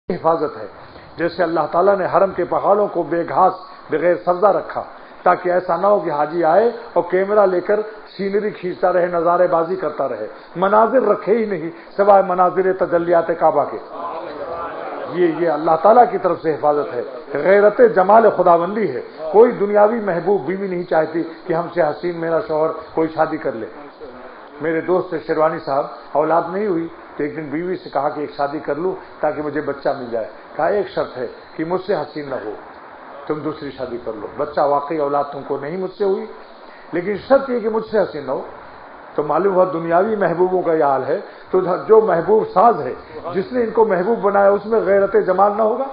حفاظت ہے. جیسے اللہ تعالیٰ نے حرم کے پہاڑوں کو بے گھاس بغیر سبزہ رکھا تاکہ ایسا نہ ہو کہ حاجی آئے اور کیمرہ لے کر سینری کھینچتا رہے، نظارے بازی کرتا رہے، مناظر رکھے ہی نہیں سوائے مناظر تجلیات کعبہ کے. یہ اللہ تعالیٰ کی طرف سے حفاظت ہے. غیرت جمال خداوندی ہے. کوئی دنیاوی محبوب بیوی نہیں چاہتی کہ ہم سے حسین میرا شوہر کوئی شادی کر لے. میرے دوست شیروانی صاحب اولاد نہیں ہوئی تو ایک دن بیوی سے کہا کہ ایک شادی کر لوں تاکہ مجھے بچہ مل جائے. کہا ایک شرط ہے کہ مجھ سے حسین نہ ہو، تم دوسری شادی کر لو. بچہ واقعی اولاد تم کو نہیں مجھ سے ہوئی، لیکن شرط یہ کہ مجھ سے حسین نہ ہو. تو معلوم ہوا دنیاوی محبوبوں کا یہ حال ہے. تو جو محبوب ساز ہے جس نے ان کو محبوب بنایا اس میں غیرت جمال نہ ہوگا؟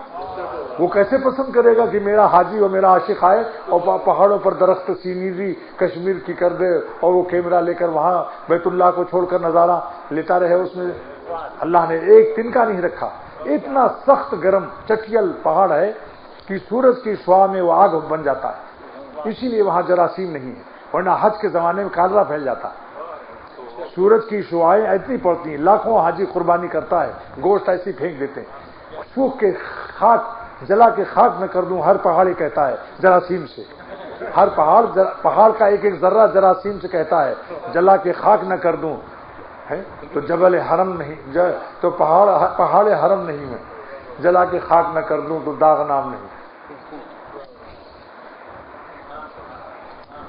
وہ کیسے پسند کرے گا کہ میرا حاجی اور میرا عاشق آئے اور پہاڑوں پر درخت سینری کشمیر کی کر دے اور وہ کیمرہ لے کر وہاں بیت اللہ کو چھوڑ کر نظارہ لیتا رہے؟ اس میں اللہ نے ایک تنکا نہیں رکھا. اتنا سخت گرم چٹیل پہاڑ ہے کہ سورج کی شعاع میں وہ آگ بن جاتا ہے، اسی لیے وہاں جراثیم نہیں ہے، ورنہ حج کے زمانے میں کالرا پھیل جاتا ہے. سورج کی شعاعیں اتنی پڑتی ہیں، لاکھوں حاجی قربانی کرتا ہے، گوشت ایسی پھینک دیتے ہیں. سوکھ کے خاک جلا کے خاک میں کر دوں، ہر پہاڑ ہی کہتا ہے جراثیم سے. ہر پہاڑ کا ایک ایک ذرہ جراثیم سے کہتا ہے جلا کے خاک نہ کر دوں. تو جبل حرم نہیں تو پہاڑ حرم نہیں میں جلا کے خاک نہ کر دوں تو داغ نام نہیں.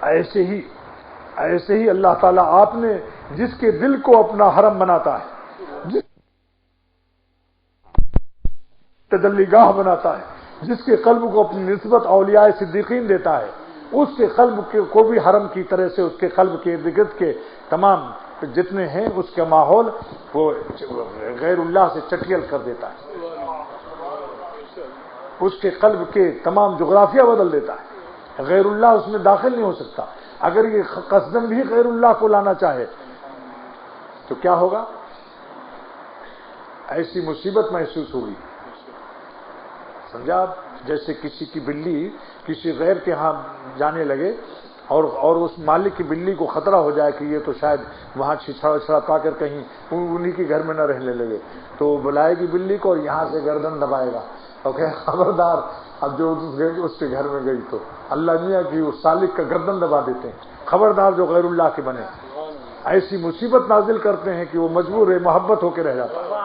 ایسے ہی اللہ تعالیٰ آپ نے جس کے دل کو اپنا حرم بناتا ہے، جس تجلی گاہ بناتا ہے، جس کے قلب کو اپنی نسبت اولیاء صدیقین دیتا ہے، اس کے قلب کو بھی حرم کی طرح سے اس کے قلب کے ارد گرد کے تمام جتنے ہیں اس کا ماحول وہ غیر اللہ سے چٹیل کر دیتا ہے. اس کے قلب کے تمام جغرافیہ بدل دیتا ہے. غیر اللہ اس میں داخل نہیں ہو سکتا. اگر یہ قصدن بھی غیر اللہ کو لانا چاہے تو کیا ہوگا؟ ایسی مصیبت محسوس ہوگی. سمجھا آپ؟ جیسے کسی کی بلی کسی غیر کے ہاں جانے لگے اور اس مالک کی بلی کو خطرہ ہو جائے کہ یہ تو شاید وہاں چھڑا پا کر کہیں انہی کے گھر میں نہ رہنے لگے، تو بلائے گی بلی کو اور یہاں سے گردن دبائے گا اور کہ خبردار اب جو اس کے گھر میں گئی تو اللہ میاں کی اس سالک کا گردن دبا دیتے ہیں، خبردار جو غیر اللہ کے بنے. ایسی مصیبت نازل کرتے ہیں کہ وہ مجبور ہے محبت ہو کے رہ جاتا ہے.